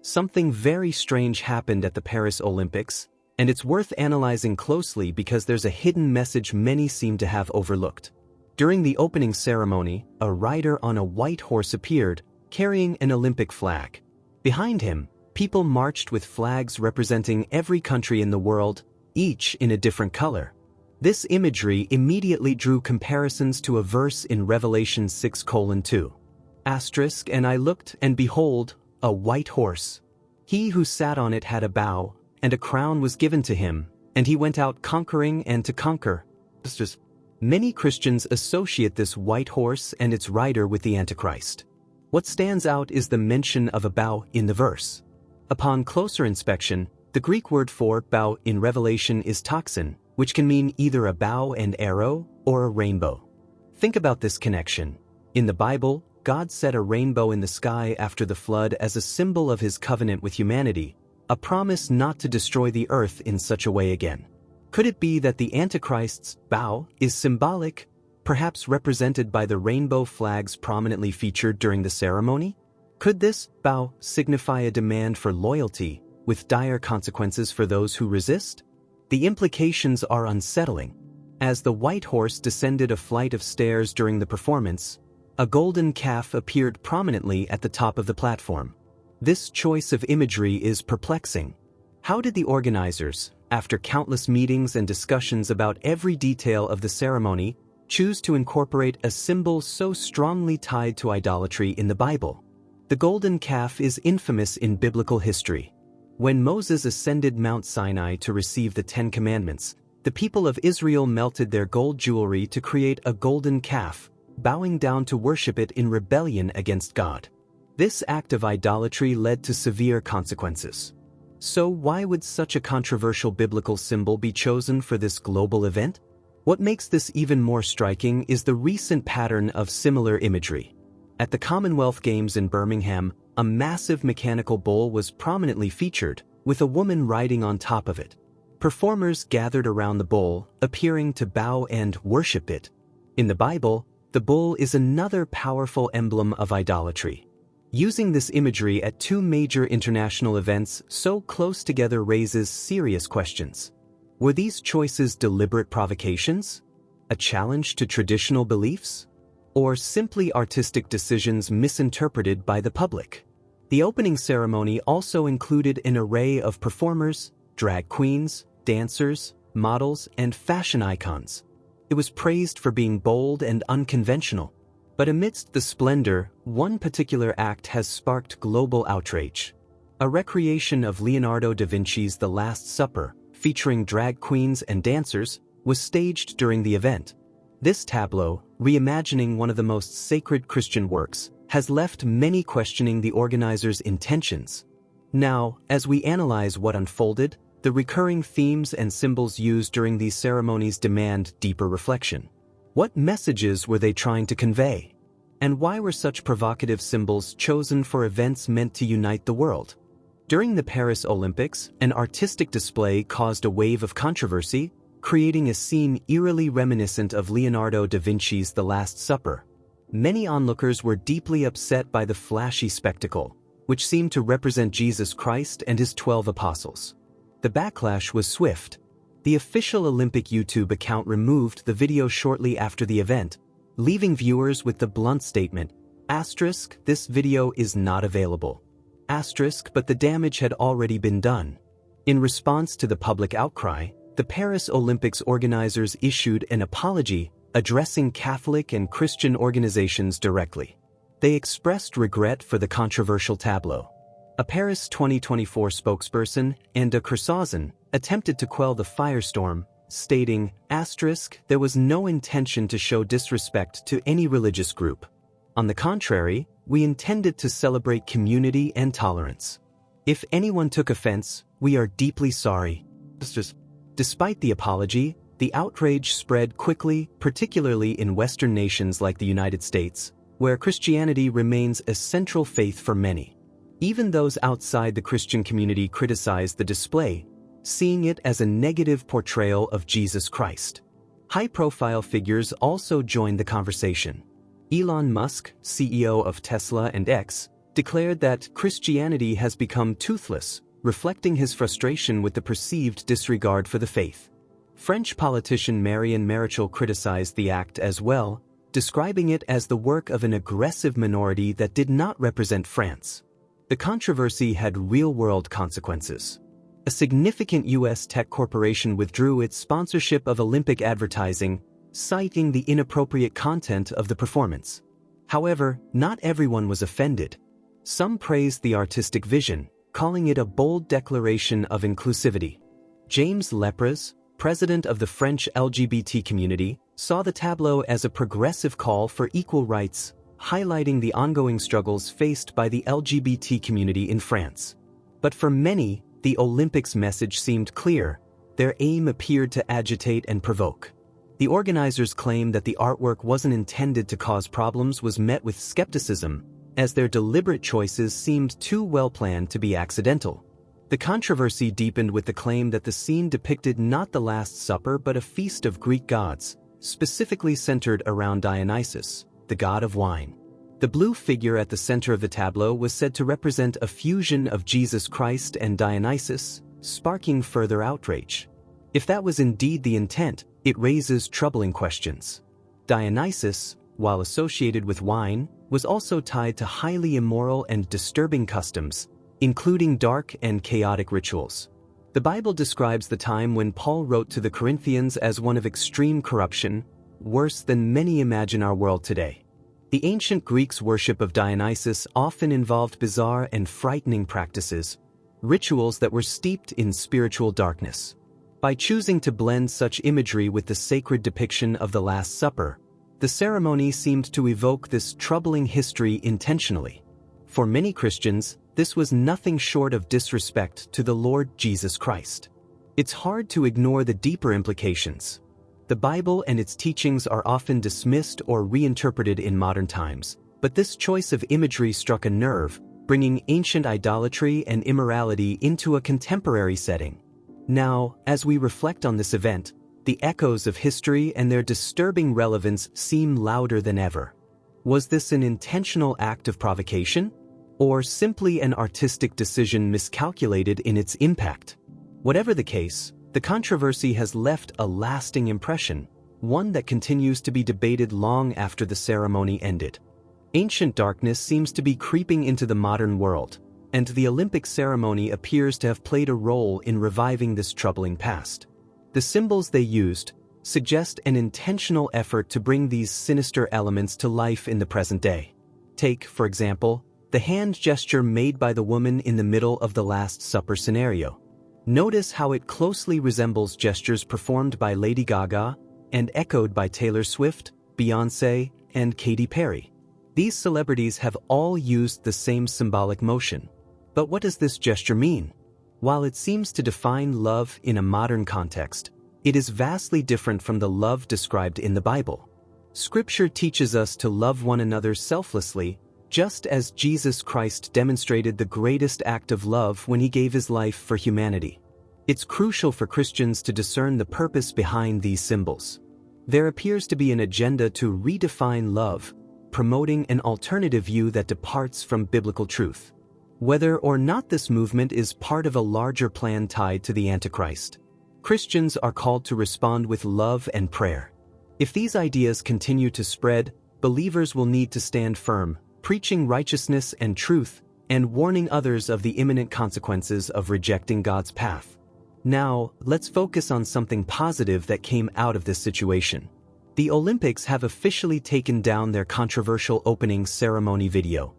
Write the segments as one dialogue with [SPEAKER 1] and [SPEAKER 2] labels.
[SPEAKER 1] something very strange happened at the Paris Olympics, and it's worth analyzing closely because there's a hidden message many seem to have overlooked. During the opening ceremony, a rider on a white horse appeared, carrying an Olympic flag. Behind him, people marched with flags representing every country in the world, each in a different color. This imagery immediately drew comparisons to a verse in Revelation 6:2. And I looked, and behold, a white horse. He who sat on it had a bow, and a crown was given to him, and he went out conquering and to conquer. Many Christians associate this white horse and its rider with the Antichrist. What stands out is the mention of a bow in the verse. Upon closer inspection, the Greek word for bow in Revelation is toxin, which can mean either a bow and arrow or a rainbow. Think about this connection. In the Bible, God set a rainbow in the sky after the flood as a symbol of his covenant with humanity, a promise not to destroy the earth in such a way again. Could it be that the Antichrist's bow is symbolic, perhaps represented by the rainbow flags prominently featured during the ceremony? Could this bow signify a demand for loyalty, with dire consequences for those who resist? The implications are unsettling. As the white horse descended a flight of stairs during the performance, a golden calf appeared prominently at the top of the platform. This choice of imagery is perplexing. How did the organizers, after countless meetings and discussions about every detail of the ceremony, choose to incorporate a symbol so strongly tied to idolatry in the Bible? The golden calf is infamous in biblical history. When Moses ascended Mount Sinai to receive the Ten Commandments, the people of Israel melted their gold jewelry to create a golden calf, bowing down to worship it in rebellion against God. This act of idolatry led to severe consequences. So why would such a controversial biblical symbol be chosen for this global event? What makes this even more striking is the recent pattern of similar imagery. At the Commonwealth Games in Birmingham, a massive mechanical bull was prominently featured, with a woman riding on top of it. Performers gathered around the bull, appearing to bow and worship it. In the Bible, the bull is another powerful emblem of idolatry. Using this imagery at two major international events so close together raises serious questions. Were these choices deliberate provocations? A challenge to traditional beliefs? Or simply artistic decisions misinterpreted by the public? The opening ceremony also included an array of performers, drag queens, dancers, models, and fashion icons. It was praised for being bold and unconventional. But amidst the splendor, one particular act has sparked global outrage. A recreation of Leonardo da Vinci's The Last Supper, featuring drag queens and dancers, was staged during the event. This tableau, reimagining one of the most sacred Christian works, has left many questioning the organizers' intentions. Now, as we analyze what unfolded, the recurring themes and symbols used during these ceremonies demand deeper reflection. What messages were they trying to convey? And why were such provocative symbols chosen for events meant to unite the world? During the Paris Olympics, an artistic display caused a wave of controversy, creating a scene eerily reminiscent of Leonardo da Vinci's The Last Supper. Many onlookers were deeply upset by the flashy spectacle, which seemed to represent Jesus Christ and his 12 apostles. The backlash was swift. The official Olympic YouTube account removed the video shortly after the event, leaving viewers with the blunt statement, "This video is not available. But the damage had already been done." In response to the public outcry, the Paris Olympics organizers issued an apology addressing Catholic and Christian organizations directly. They expressed regret for the controversial tableau. A Paris 2024 spokesperson, Anda Kersausen, attempted to quell the firestorm, stating, "There was no intention to show disrespect to any religious group. On the contrary, we intended to celebrate community and tolerance. If anyone took offense, we are deeply sorry." Despite the apology, the outrage spread quickly, particularly in Western nations like the United States, where Christianity remains a central faith for many. Even those outside the Christian community criticized the display, seeing it as a negative portrayal of Jesus Christ. High-profile figures also joined the conversation. Elon Musk, CEO of Tesla and X, declared that Christianity has become toothless, reflecting his frustration with the perceived disregard for the faith. French politician Marion Maréchal criticized the act as well, describing it as the work of an aggressive minority that did not represent France. The controversy had real-world consequences. A significant U.S. tech corporation withdrew its sponsorship of Olympic advertising, citing the inappropriate content of the performance. However, not everyone was offended. Some praised the artistic vision, calling it a bold declaration of inclusivity. James Lepres, president of the French LGBT community, saw the tableau as a progressive call for equal rights, highlighting the ongoing struggles faced by the LGBT community in France. But for many, the Olympics' message seemed clear. Their aim appeared to agitate and provoke. The organizers' claim that the artwork wasn't intended to cause problems was met with skepticism, as their deliberate choices seemed too well-planned to be accidental. The controversy deepened with the claim that the scene depicted not the Last Supper but a feast of Greek gods, specifically centered around Dionysus, the god of wine. The blue figure at the center of the tableau was said to represent a fusion of Jesus Christ and Dionysus, sparking further outrage. If that was indeed the intent, it raises troubling questions. Dionysus, while associated with wine, was also tied to highly immoral and disturbing customs, including dark and chaotic rituals. The Bible describes the time when Paul wrote to the Corinthians as one of extreme corruption, worse than many imagine our world today. The ancient Greeks' worship of Dionysus often involved bizarre and frightening practices, rituals that were steeped in spiritual darkness. By choosing to blend such imagery with the sacred depiction of the Last Supper, the ceremony seemed to evoke this troubling history intentionally. For many Christians, this was nothing short of disrespect to the Lord Jesus Christ. It's hard to ignore the deeper implications. The Bible and its teachings are often dismissed or reinterpreted in modern times, but this choice of imagery struck a nerve, bringing ancient idolatry and immorality into a contemporary setting. Now, as we reflect on this event, the echoes of history and their disturbing relevance seem louder than ever. Was this an intentional act of provocation? Or simply an artistic decision miscalculated in its impact? Whatever the case, the controversy has left a lasting impression, one that continues to be debated long after the ceremony ended. Ancient darkness seems to be creeping into the modern world, and the Olympic ceremony appears to have played a role in reviving this troubling past. The symbols they used suggest an intentional effort to bring these sinister elements to life in the present day. Take, for example, the hand gesture made by the woman in the middle of the Last Supper scenario. Notice how it closely resembles gestures performed by Lady Gaga and echoed by Taylor Swift, Beyoncé, and Katy Perry. These celebrities have all used the same symbolic motion. But what does this gesture mean? While it seems to define love in a modern context, it is vastly different from the love described in the Bible. Scripture teaches us to love one another selflessly, just as Jesus Christ demonstrated the greatest act of love when he gave his life for humanity. It's crucial for Christians to discern the purpose behind these symbols. There appears to be an agenda to redefine love, promoting an alternative view that departs from biblical truth. Whether or not this movement is part of a larger plan tied to the Antichrist, Christians are called to respond with love and prayer. If these ideas continue to spread, believers will need to stand firm, preaching righteousness and truth, and warning others of the imminent consequences of rejecting God's path. Now, let's focus on something positive that came out of this situation. The Olympics have officially taken down their controversial opening ceremony video.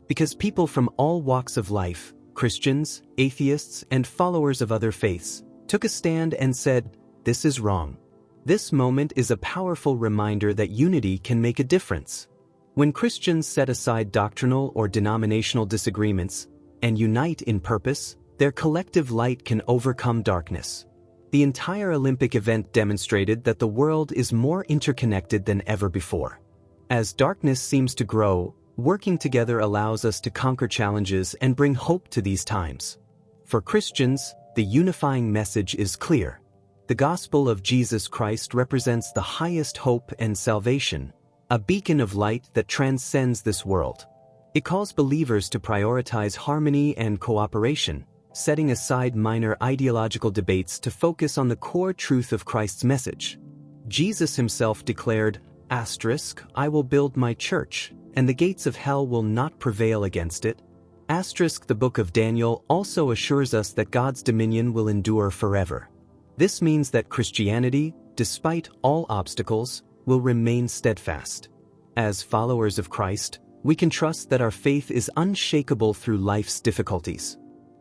[SPEAKER 1] Because people from all walks of life, Christians, atheists, and followers of other faiths, took a stand and said, "This is wrong." This moment is a powerful reminder that unity can make a difference. When Christians set aside doctrinal or denominational disagreements and unite in purpose, their collective light can overcome darkness. The entire Olympic event demonstrated that the world is more interconnected than ever before. As darkness seems to grow, working together allows us to conquer challenges and bring hope to these times. For Christians, the unifying message is clear. The gospel of Jesus Christ represents the highest hope and salvation, a beacon of light that transcends this world. It calls believers to prioritize harmony and cooperation, setting aside minor ideological debates to focus on the core truth of Christ's message. Jesus himself declared, "I will build my church, and the gates of hell will not prevail against it." The book of Daniel also assures us that God's dominion will endure forever. This means that Christianity, despite all obstacles, will remain steadfast. As followers of Christ, we can trust that our faith is unshakable through life's difficulties.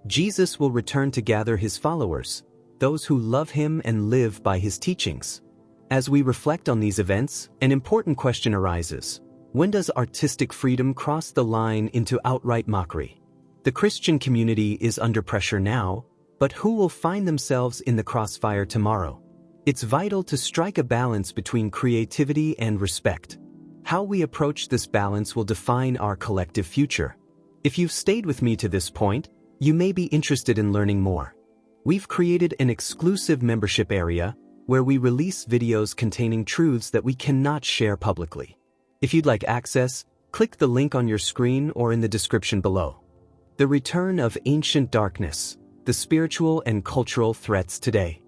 [SPEAKER 1] Jesus will return to gather his followers, those who love him and live by his teachings. As we reflect on these events, an important question arises. When does artistic freedom cross the line into outright mockery? The Christian community is under pressure now, but who will find themselves in the crossfire tomorrow? It's vital to strike a balance between creativity and respect. How we approach this balance will define our collective future. If you've stayed with me to this point, you may be interested in learning more. We've created an exclusive membership area where we release videos containing truths that we cannot share publicly. If you'd like access, click the link on your screen or in the description below. The return of ancient darkness, the spiritual and cultural threats today.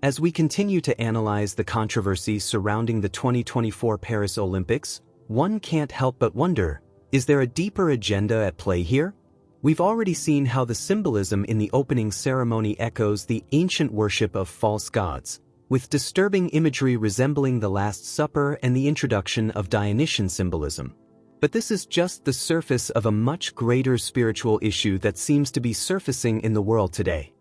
[SPEAKER 1] As we continue to analyze the controversy surrounding the 2024 Paris Olympics, one can't help but wonder, is there a deeper agenda at play here? We've already seen how the symbolism in the opening ceremony echoes the ancient worship of false gods, with disturbing imagery resembling the Last Supper and the introduction of Dionysian symbolism. But this is just the surface of a much greater spiritual issue that seems to be surfacing in the world today.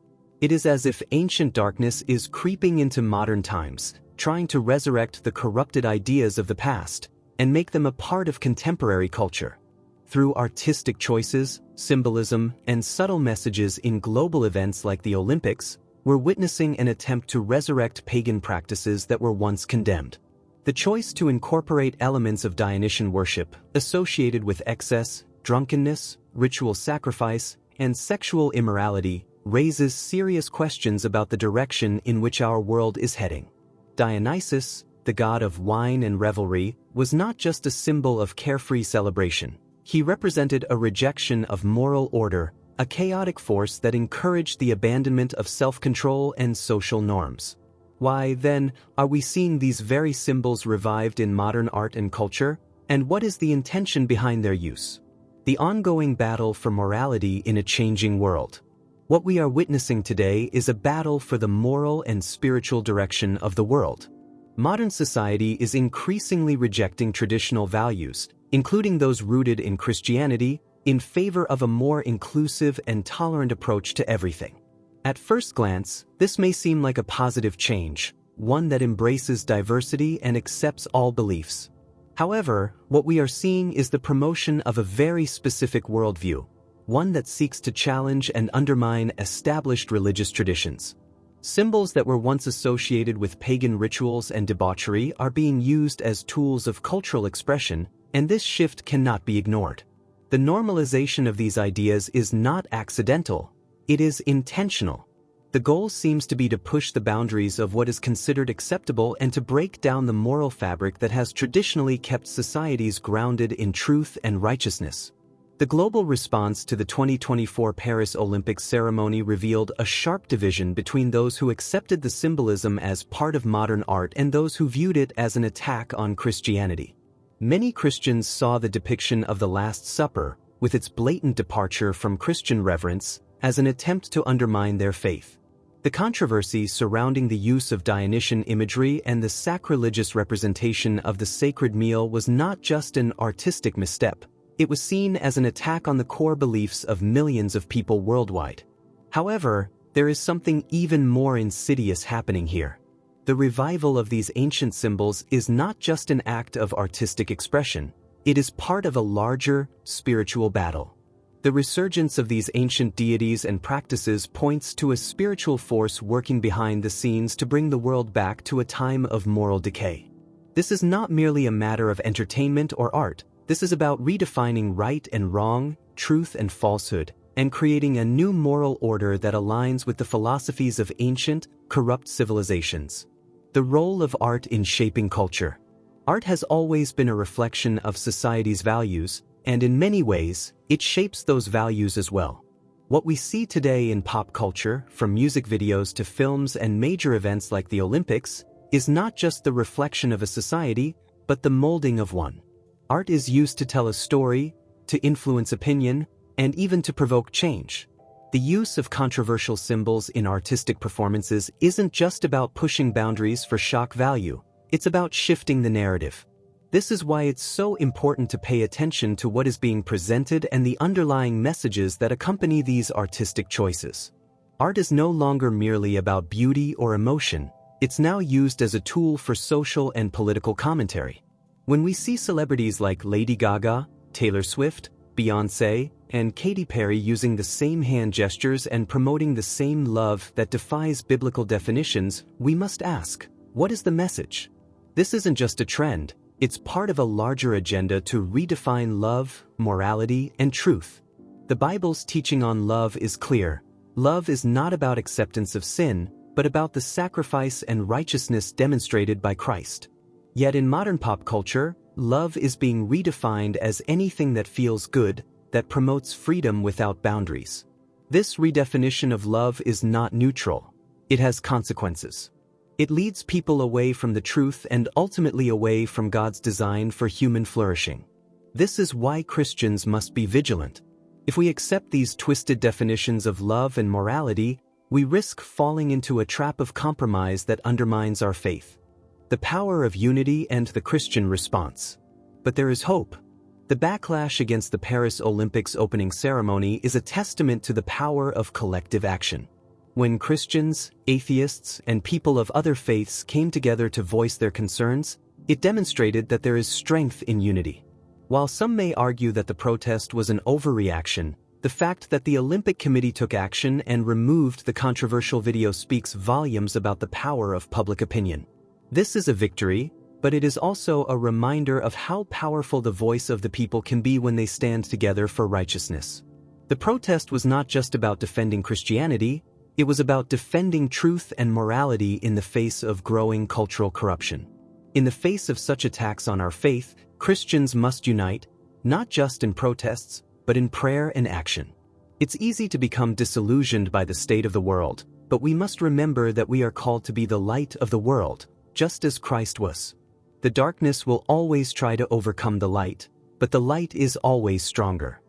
[SPEAKER 1] It is as if ancient darkness is creeping into modern times, trying to resurrect the corrupted ideas of the past and make them a part of contemporary culture. Through artistic choices, symbolism, and subtle messages in global events like the Olympics, we're witnessing an attempt to resurrect pagan practices that were once condemned. The choice to incorporate elements of Dionysian worship associated with excess, drunkenness, ritual sacrifice, and sexual immorality raises serious questions about the direction in which our world is heading. Dionysus, the god of wine and revelry, was not just a symbol of carefree celebration. He represented a rejection of moral order, a chaotic force that encouraged the abandonment of self-control and social norms. Why, then, are we seeing these very symbols revived in modern art and culture? And what is the intention behind their use? The ongoing battle for morality in a changing world. What we are witnessing today is a battle for the moral and spiritual direction of the world. Modern society is increasingly rejecting traditional values, including those rooted in Christianity, in favor of a more inclusive and tolerant approach to everything. At first glance, this may seem like a positive change, one that embraces diversity and accepts all beliefs. However, what we are seeing is the promotion of a very specific worldview, one that seeks to challenge and undermine established religious traditions. Symbols that were once associated with pagan rituals and debauchery are being used as tools of cultural expression, and this shift cannot be ignored. The normalization of these ideas is not accidental. It is intentional. The goal seems to be to push the boundaries of what is considered acceptable and to break down the moral fabric that has traditionally kept societies grounded in truth and righteousness. The global response to the 2024 Paris Olympics ceremony revealed a sharp division between those who accepted the symbolism as part of modern art and those who viewed it as an attack on Christianity. Many Christians saw the depiction of the Last Supper, with its blatant departure from Christian reverence, as an attempt to undermine their faith. The controversy surrounding the use of Dionysian imagery and the sacrilegious representation of the sacred meal was not just an artistic misstep. It was seen as an attack on the core beliefs of millions of people worldwide. However, there is something even more insidious happening here. The revival of these ancient symbols is not just an act of artistic expression, it is part of a larger, spiritual battle. The resurgence of these ancient deities and practices points to a spiritual force working behind the scenes to bring the world back to a time of moral decay. This is not merely a matter of entertainment or art, this is about redefining right and wrong, truth and falsehood, and creating a new moral order that aligns with the philosophies of ancient, corrupt civilizations. The role of art in shaping culture. Art has always been a reflection of society's values, and in many ways, it shapes those values as well. What we see today in pop culture, from music videos to films and major events like the Olympics, is not just the reflection of a society, but the molding of one. Art is used to tell a story, to influence opinion, and even to provoke change. The use of controversial symbols in artistic performances isn't just about pushing boundaries for shock value, it's about shifting the narrative. This is why it's so important to pay attention to what is being presented and the underlying messages that accompany these artistic choices. Art is no longer merely about beauty or emotion, it's now used as a tool for social and political commentary. When we see celebrities like Lady Gaga, Taylor Swift, Beyoncé, and Katy Perry using the same hand gestures and promoting the same love that defies biblical definitions, we must ask, what is the message? This isn't just a trend. It's part of a larger agenda to redefine love, morality, and truth. The Bible's teaching on love is clear. Love is not about acceptance of sin, but about the sacrifice and righteousness demonstrated by Christ. Yet in modern pop culture, love is being redefined as anything that feels good, that promotes freedom without boundaries. This redefinition of love is not neutral. It has consequences. It leads people away from the truth and ultimately away from God's design for human flourishing. This is why Christians must be vigilant. If we accept these twisted definitions of love and morality, we risk falling into a trap of compromise that undermines our faith. The power of unity and the Christian response. But there is hope. The backlash against the Paris Olympics opening ceremony is a testament to the power of collective action. When Christians, atheists, and people of other faiths came together to voice their concerns, it demonstrated that there is strength in unity. While some may argue that the protest was an overreaction, the fact that the Olympic Committee took action and removed the controversial video speaks volumes about the power of public opinion. This is a victory, but it is also a reminder of how powerful the voice of the people can be when they stand together for righteousness. The protest was not just about defending Christianity, it was about defending truth and morality in the face of growing cultural corruption. In the face of such attacks on our faith, Christians must unite, not just in protests, but in prayer and action. It's easy to become disillusioned by the state of the world, but we must remember that we are called to be the light of the world, just as Christ was. The darkness will always try to overcome the light, but the light is always stronger.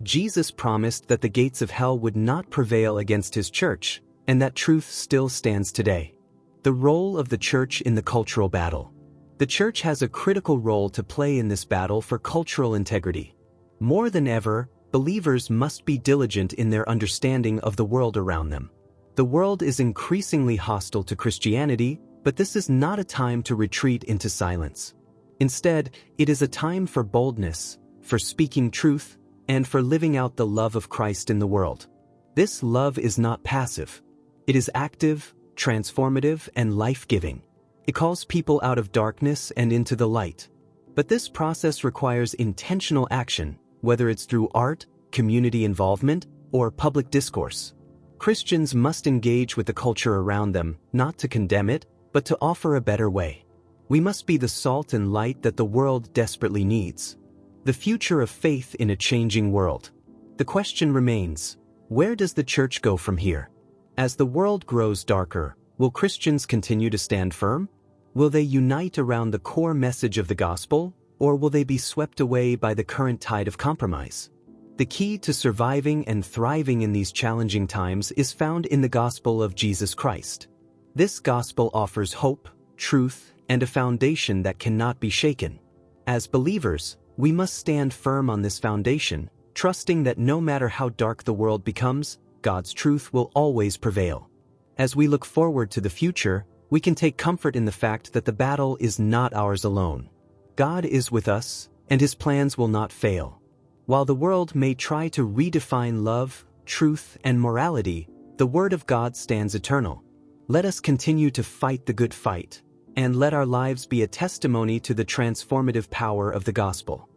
[SPEAKER 1] Jesus promised that the gates of hell would not prevail against his church, and that truth still stands today. The role of the church in the cultural battle. The church has a critical role to play in this battle for cultural integrity. More than ever, believers must be diligent in their understanding of the world around them. The world is increasingly hostile to Christianity, but this is not a time to retreat into silence. Instead, it is a time for boldness, for speaking truth, and for living out the love of Christ in the world. This love is not passive. It is active, transformative, and life-giving. It calls people out of darkness and into the light. But this process requires intentional action, whether it's through art, community involvement, or public discourse. Christians must engage with the culture around them, not to condemn it, but to offer a better way. We must be the salt and light that the world desperately needs. The future of faith in a changing world. The question remains, where does the church go from here? As the world grows darker, will Christians continue to stand firm? Will they unite around the core message of the gospel, or will they be swept away by the current tide of compromise? The key to surviving and thriving in these challenging times is found in the gospel of Jesus Christ. This gospel offers hope, truth, and a foundation that cannot be shaken. As believers, we must stand firm on this foundation, trusting that no matter how dark the world becomes, God's truth will always prevail. As we look forward to the future, we can take comfort in the fact that the battle is not ours alone. God is with us, and his plans will not fail. While the world may try to redefine love, truth, and morality, the word of God stands eternal. Let us continue to fight the good fight, and let our lives be a testimony to the transformative power of the gospel.